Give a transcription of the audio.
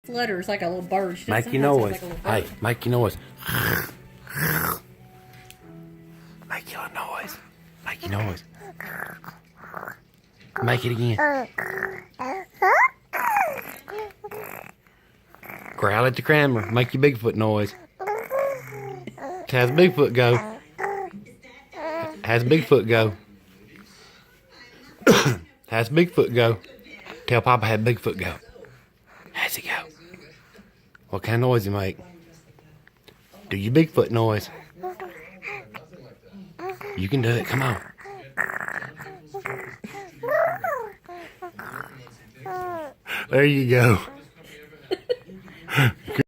flutters like a little bird. Make your noise. Hey, make your noise. Make your noise. Make your noise. Make it again. Growl at the camera. Make your Bigfoot noise. How's Bigfoot go? How's Bigfoot go? How's Bigfoot go? Tell Papa how Bigfoot go. How's he go? What kind of noise he make? Do your Bigfoot noise. You can do it. Come on. There you go.